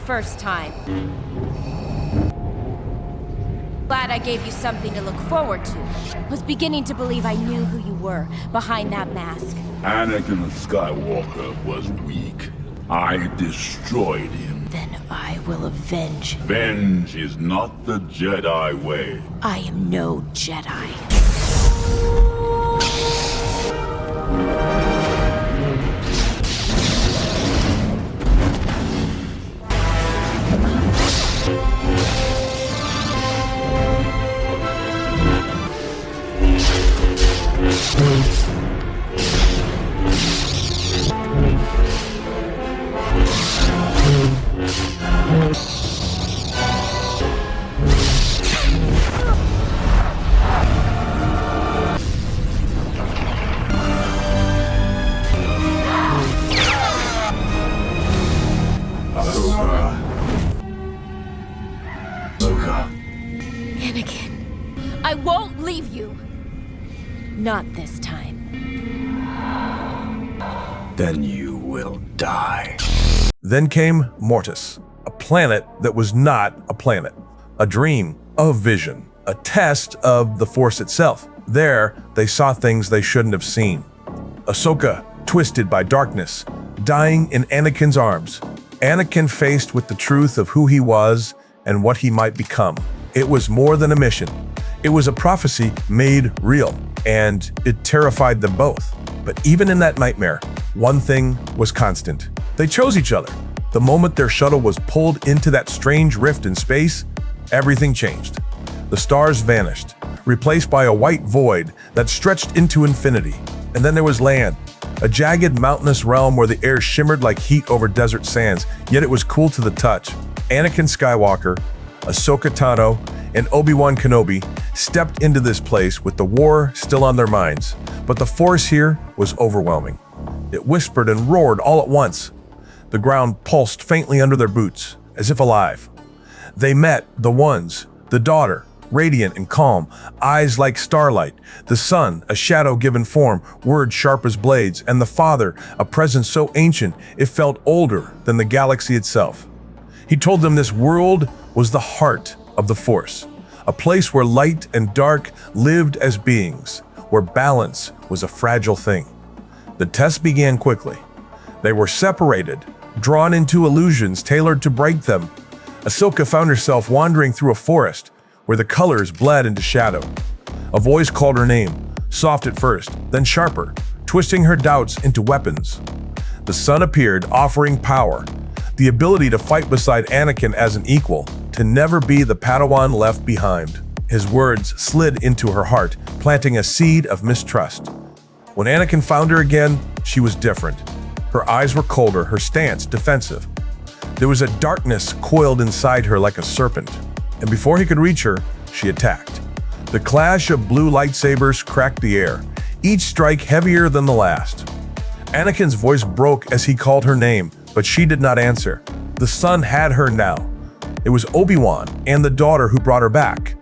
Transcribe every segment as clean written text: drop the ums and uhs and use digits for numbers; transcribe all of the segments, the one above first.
first time. Glad I gave you something to look forward to. Was beginning to believe I knew who you were behind that mask. Anakin Skywalker was weak. I destroyed him. Then I will avenge. Revenge is not the Jedi way. I am no Jedi. Anakin, I won't leave you. Not this time. Then you will die. Then came Mortis, a planet that was not a planet, a dream, a vision, a test of the Force itself. There, they saw things they shouldn't have seen. Ahsoka, twisted by darkness, dying in Anakin's arms. Anakin faced with the truth of who he was and what he might become. It was more than a mission. It was a prophecy made real, and it terrified them both. But even in that nightmare, one thing was constant. They chose each other. The moment their shuttle was pulled into that strange rift in space, everything changed. The stars vanished, replaced by a white void that stretched into infinity. And then there was land, a jagged mountainous realm where the air shimmered like heat over desert sands, yet it was cool to the touch. Anakin Skywalker, Ahsokatano, and Obi-Wan Kenobi stepped into this place with the war still on their minds. But the Force here was overwhelming. It whispered and roared all at once. The ground pulsed faintly under their boots, as if alive. They met the ones, the daughter, radiant and calm, eyes like starlight, the son, a shadow-given form, words sharp as blades, and the father, a presence so ancient it felt older than the galaxy itself. He told them this world was the heart of the Force, a place where light and dark lived as beings, where balance was a fragile thing. The test began quickly. They were separated, drawn into illusions tailored to break them. Ahsoka found herself wandering through a forest where the colors bled into shadow. A voice called her name, soft at first, then sharper, twisting her doubts into weapons. The sun appeared, offering power, the ability to fight beside Anakin as an equal, to never be the Padawan left behind. His words slid into her heart, planting a seed of mistrust. When Anakin found her again, she was different. Her eyes were colder, her stance defensive. There was a darkness coiled inside her like a serpent, and before he could reach her, she attacked. The clash of blue lightsabers cracked the air, each strike heavier than the last. Anakin's voice broke as he called her name, but she did not answer. The son had her now. It was Obi-Wan and the daughter who brought her back.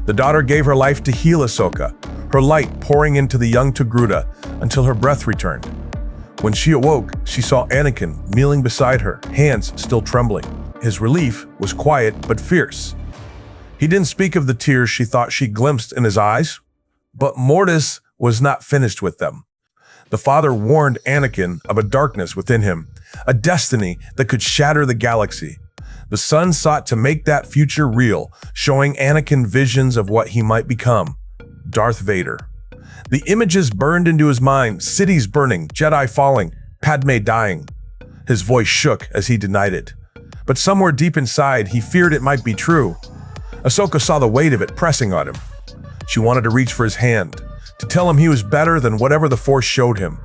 The daughter gave her life to heal Ahsoka, her light pouring into the young Togruta until her breath returned. When she awoke, she saw Anakin kneeling beside her, hands still trembling. His relief was quiet but fierce. He didn't speak of the tears she thought she glimpsed in his eyes, but Mortis was not finished with them. The father warned Anakin of a darkness within him, a destiny that could shatter the galaxy. The son sought to make that future real, showing Anakin visions of what he might become, Darth Vader. The images burned into his mind, cities burning, Jedi falling, Padme dying. His voice shook as he denied it. But somewhere deep inside, he feared it might be true. Ahsoka saw the weight of it pressing on him. She wanted to reach for his hand, to tell him he was better than whatever the Force showed him.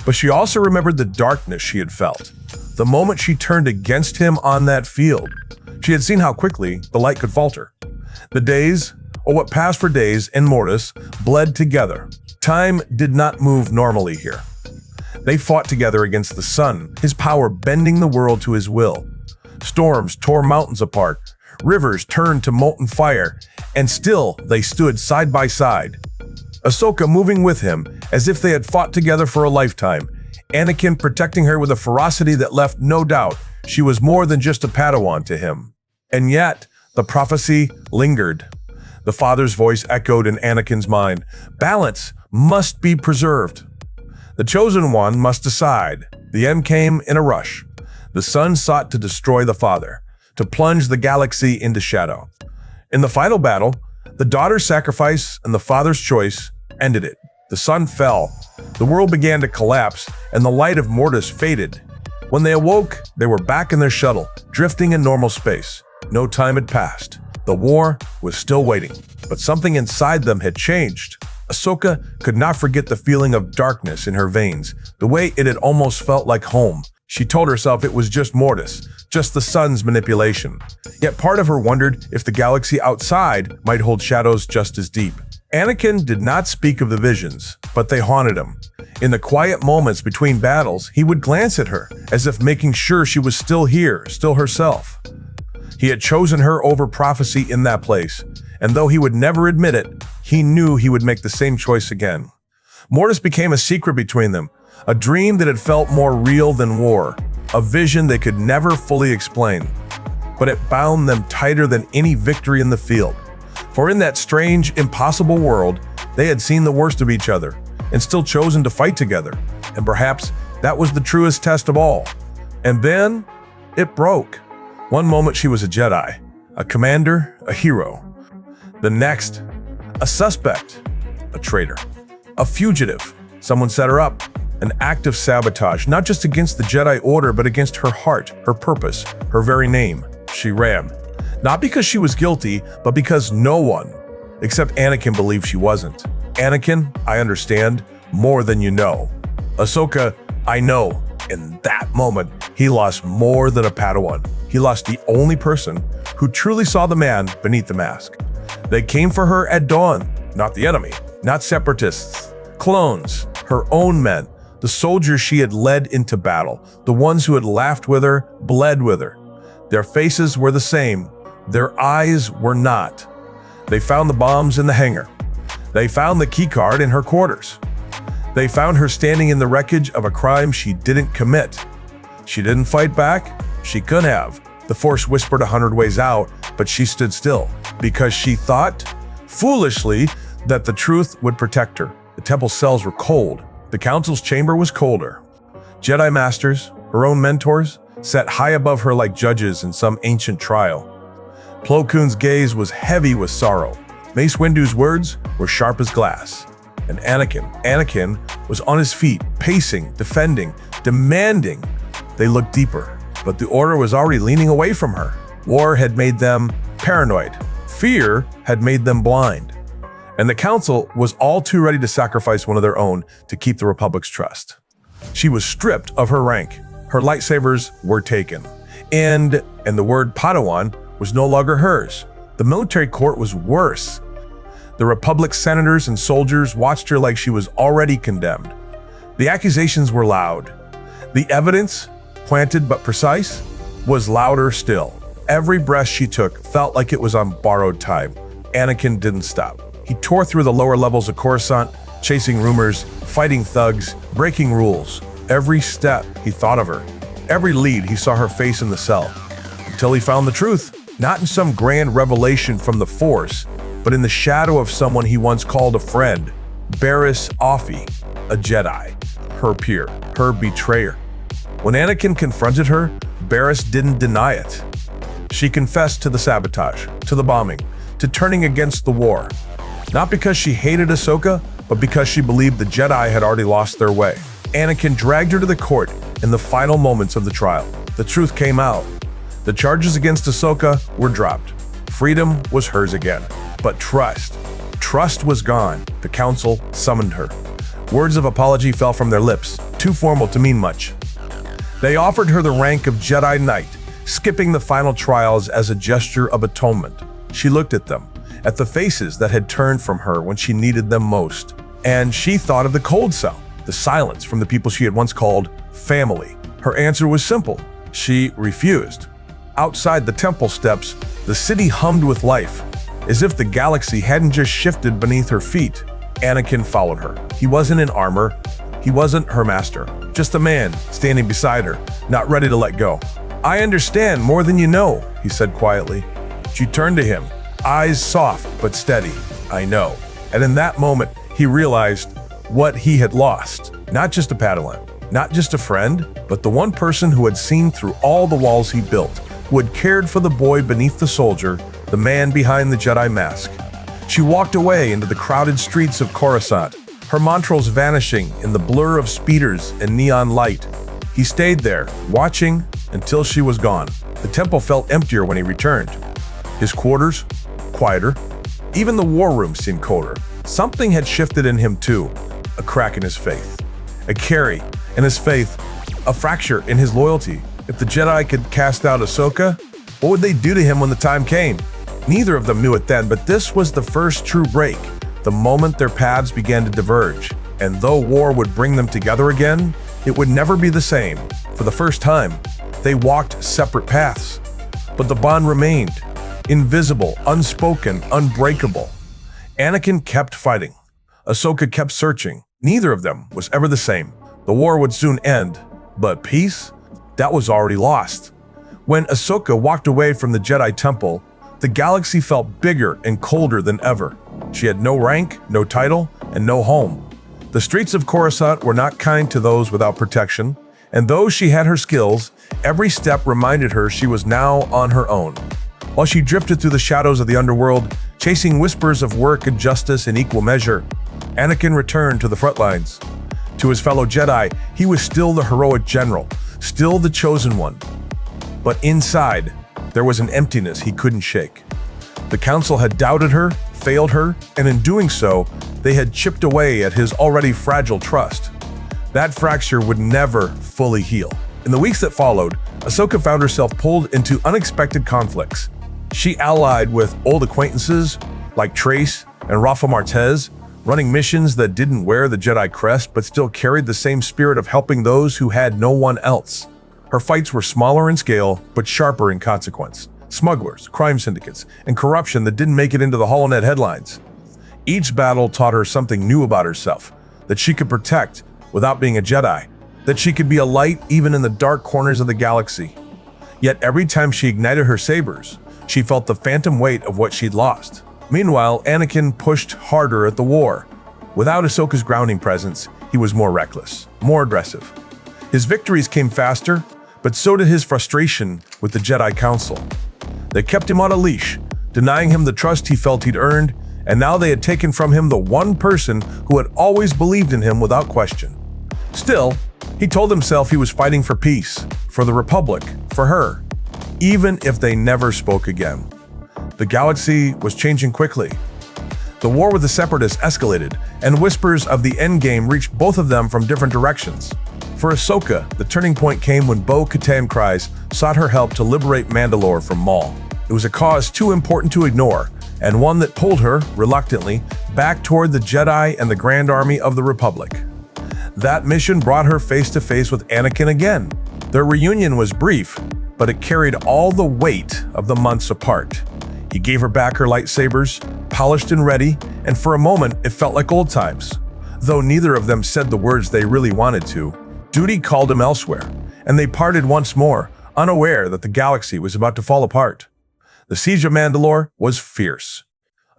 But she also remembered the darkness she had felt. The moment she turned against him on that field, she had seen how quickly the light could falter. The days, or what passed for days, in Mortis bled together. Time did not move normally here. They fought together against the sun, his power bending the world to his will. Storms tore mountains apart, rivers turned to molten fire, and still they stood side by side. Ahsoka moving with him as if they had fought together for a lifetime, Anakin protecting her with a ferocity that left no doubt She was more than just a Padawan to him. And yet, the prophecy lingered. The Father's voice echoed in Anakin's mind. Balance must be preserved. The Chosen One must decide. The end came in a rush. The Son sought to destroy the Father, to plunge the galaxy into shadow. In the final battle, the daughter's sacrifice and the Father's choice ended it. The sun fell, the world began to collapse, and the light of Mortis faded. When they awoke, they were back in their shuttle, drifting in normal space. No time had passed. The war was still waiting, but something inside them had changed. Ahsoka could not forget the feeling of darkness in her veins, the way it had almost felt like home. She told herself it was just Mortis, just the sun's manipulation. Yet part of her wondered if the galaxy outside might hold shadows just as deep. Anakin did not speak of the visions, but they haunted him. In the quiet moments between battles, he would glance at her, as if making sure she was still here, still herself. He had chosen her over prophecy in that place, and though he would never admit it, he knew he would make the same choice again. Mortis became a secret between them, a dream that had felt more real than war, a vision they could never fully explain. But it bound them tighter than any victory in the field. For in that strange, impossible world, they had seen the worst of each other and still chosen to fight together. And perhaps that was the truest test of all. And then it broke. One moment she was a Jedi, a commander, a hero. The next, a suspect, a traitor, a fugitive. Someone set her up. An act of sabotage, not just against the Jedi Order, but against her heart, her purpose, her very name. She ran. Not because she was guilty, but because no one, except Anakin, believed she wasn't. Anakin, I understand more than you know. Ahsoka, I know. In that moment, he lost more than a Padawan. He lost the only person who truly saw the man beneath the mask. They came for her at dawn, not the enemy, not separatists, clones, her own men, the soldiers she had led into battle, the ones who had laughed with her, bled with her. Their faces were the same. Their eyes were not. They found the bombs in the hangar. They found the keycard in her quarters. They found her standing in the wreckage of a crime she didn't commit. She didn't fight back. She could have. The Force whispered 100 ways out, but she stood still because she thought, foolishly, that the truth would protect her. The temple cells were cold. The council's chamber was colder. Jedi Masters, her own mentors, sat high above her like judges in some ancient trial. Plo Koon's gaze was heavy with sorrow. Mace Windu's words were sharp as glass. And Anakin was on his feet, pacing, defending, demanding. They looked deeper, but the Order was already leaning away from her. War had made them paranoid. Fear had made them blind. And the Council was all too ready to sacrifice one of their own to keep the Republic's trust. She was stripped of her rank. Her lightsabers were taken. And the word Padawan was no longer hers. The military court was worse. The Republic's senators and soldiers watched her like she was already condemned. The accusations were loud. The evidence, planted but precise, was louder still. Every breath she took felt like it was on borrowed time. Anakin didn't stop. He tore through the lower levels of Coruscant, chasing rumors, fighting thugs, breaking rules. Every step he thought of her. Every lead he saw her face in the cell. Until he found the truth, not in some grand revelation from the Force, but in the shadow of someone he once called a friend, Barriss Offee, a Jedi, her peer, her betrayer. When Anakin confronted her, Barriss didn't deny it. She confessed to the sabotage, to the bombing, to turning against the war. Not because she hated Ahsoka, but because she believed the Jedi had already lost their way. Anakin dragged her to the court in the final moments of the trial. The truth came out. The charges against Ahsoka were dropped. Freedom was hers again. But trust was gone. The Council summoned her. Words of apology fell from their lips, too formal to mean much. They offered her the rank of Jedi Knight, skipping the final trials as a gesture of atonement. She looked at them, at the faces that had turned from her when she needed them most. And she thought of the cold cell, the silence from the people she had once called family. Her answer was simple. She refused. Outside the temple steps, the city hummed with life, as if the galaxy hadn't just shifted beneath her feet. Anakin followed her. He wasn't in armor. He wasn't her master. Just a man standing beside her, not ready to let go. I understand more than you know, he said quietly. She turned to him, eyes soft but steady. I know. And in that moment, he realized what he had lost. Not just a Padawan, not just a friend, but the one person who had seen through all the walls he built, who had cared for the boy beneath the soldier, the man behind the Jedi mask. She walked away into the crowded streets of Coruscant, her mantras vanishing in the blur of speeders and neon light. He stayed there, watching until she was gone. The temple felt emptier when he returned. His quarters, quieter. Even the war room seemed colder. Something had shifted in him too. A crack in his faith. A carry in his faith. A fracture in his loyalty. If the Jedi could cast out Ahsoka, what would they do to him when the time came? Neither of them knew it then, but this was the first true break. The moment their paths began to diverge. And though war would bring them together again, it would never be the same. For the first time, they walked separate paths. But the bond remained. Invisible, unspoken, unbreakable. Anakin kept fighting. Ahsoka kept searching. Neither of them was ever the same. The war would soon end, but peace? That was already lost. When Ahsoka walked away from the Jedi Temple, the galaxy felt bigger and colder than ever. She had no rank, no title, and no home. The streets of Coruscant were not kind to those without protection, and though she had her skills, every step reminded her she was now on her own. While she drifted through the shadows of the underworld, chasing whispers of work and justice in equal measure, Anakin returned to the front lines. To his fellow Jedi, he was still the heroic general, still the chosen one. But inside, there was an emptiness he couldn't shake. The Council had doubted her, failed her, and in doing so, they had chipped away at his already fragile trust. That fracture would never fully heal. In the weeks that followed, Ahsoka found herself pulled into unexpected conflicts. She allied with old acquaintances like Trace and Rafa Martez, running missions that didn't wear the Jedi crest but still carried the same spirit of helping those who had no one else. Her fights were smaller in scale but sharper in consequence. Smugglers, crime syndicates, and corruption that didn't make it into the HoloNet headlines. Each battle taught her something new about herself, that she could protect without being a Jedi, that she could be a light even in the dark corners of the galaxy. Yet every time she ignited her sabers, she felt the phantom weight of what she'd lost. Meanwhile, Anakin pushed harder at the war. Without Ahsoka's grounding presence, he was more reckless, more aggressive. His victories came faster, but so did his frustration with the Jedi Council. They kept him on a leash, denying him the trust he felt he'd earned, and now they had taken from him the one person who had always believed in him without question. Still, he told himself he was fighting for peace, for the Republic, for her, even if they never spoke again. The galaxy was changing quickly. The war with the Separatists escalated, and whispers of the endgame reached both of them from different directions. For Ahsoka, the turning point came when Bo-Katan Kryze sought her help to liberate Mandalore from Maul. It was a cause too important to ignore, and one that pulled her, reluctantly, back toward the Jedi and the Grand Army of the Republic. That mission brought her face to face with Anakin again. Their reunion was brief, but it carried all the weight of the months apart. He gave her back her lightsabers, polished and ready, and for a moment it felt like old times. Though neither of them said the words they really wanted to, duty called them elsewhere, and they parted once more, unaware that the galaxy was about to fall apart. The siege of Mandalore was fierce.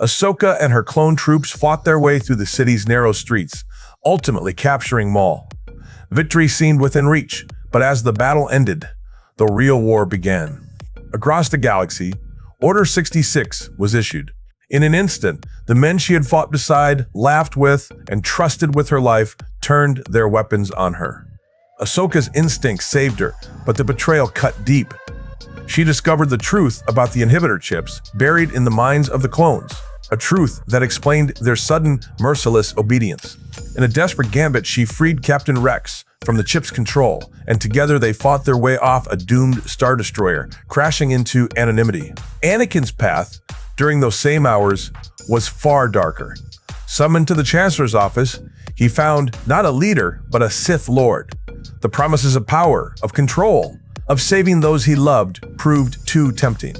Ahsoka and her clone troops fought their way through the city's narrow streets, ultimately capturing Maul. Victory seemed within reach, but as the battle ended, the real war began. Across the galaxy, Order 66 was issued. In an instant, the men she had fought beside, laughed with, and trusted with her life turned their weapons on her. Ahsoka's instincts saved her, but the betrayal cut deep. She discovered the truth about the inhibitor chips buried in the minds of the clones, a truth that explained their sudden, merciless obedience. In a desperate gambit, she freed Captain Rex from the chip's control, and together they fought their way off a doomed Star Destroyer, crashing into anonymity. Anakin's path, during those same hours, was far darker. Summoned to the Chancellor's office, he found not a leader, but a Sith Lord. The promises of power, of control, of saving those he loved proved too tempting.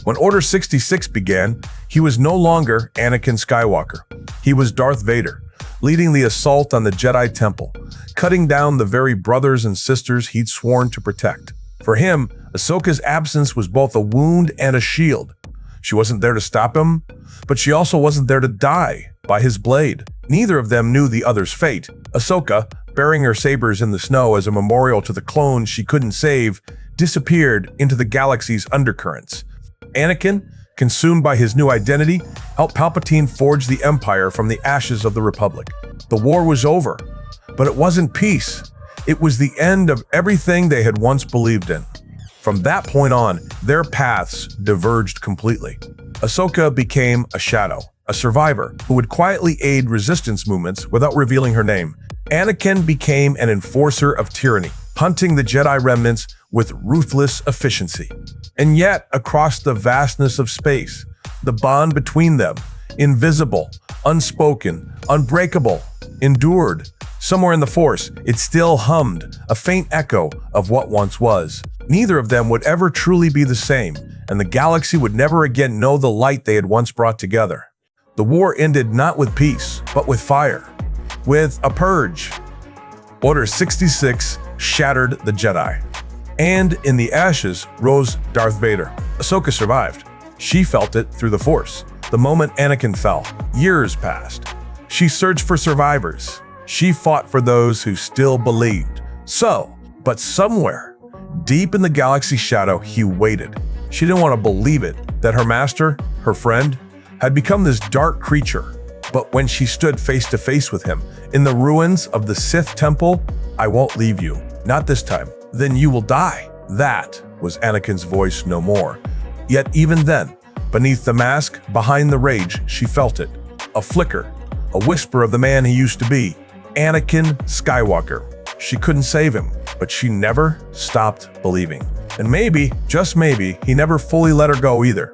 When Order 66 began, he was no longer Anakin Skywalker. He was Darth Vader, leading the assault on the Jedi Temple, cutting down the very brothers and sisters he'd sworn to protect. For him, Ahsoka's absence was both a wound and a shield. She wasn't there to stop him, but she also wasn't there to die by his blade. Neither of them knew the other's fate. Ahsoka, burying her sabers in the snow as a memorial to the clones she couldn't save, disappeared into the galaxy's undercurrents. Anakin, consumed by his new identity, helped Palpatine forge the Empire from the ashes of the Republic. The war was over, but it wasn't peace. It was the end of everything they had once believed in. From that point on, their paths diverged completely. Ahsoka became a shadow, a survivor who would quietly aid resistance movements without revealing her name. Anakin became an enforcer of tyranny, hunting the Jedi remnants with ruthless efficiency. And yet, across the vastness of space, the bond between them, invisible, unspoken, unbreakable, endured. Somewhere in the Force, it still hummed, a faint echo of what once was. Neither of them would ever truly be the same, and the galaxy would never again know the light they had once brought together. The war ended not with peace, but with fire. With a purge. Order 66 shattered the Jedi. And in the ashes rose Darth Vader. Ahsoka survived. She felt it through the Force. The moment Anakin fell, years passed. She searched for survivors. She fought for those who still believed. But somewhere, deep in the galaxy's shadow, he waited. She didn't want to believe it, that her master, her friend, had become this dark creature. But when she stood face to face with him, in the ruins of the Sith temple, "I won't leave you, not this time. Then you will die." That was Anakin's voice no more. Yet even then, beneath the mask, behind the rage, she felt it. A flicker, a whisper of the man he used to be, Anakin Skywalker. She couldn't save him, but she never stopped believing. And maybe, just maybe, he never fully let her go either.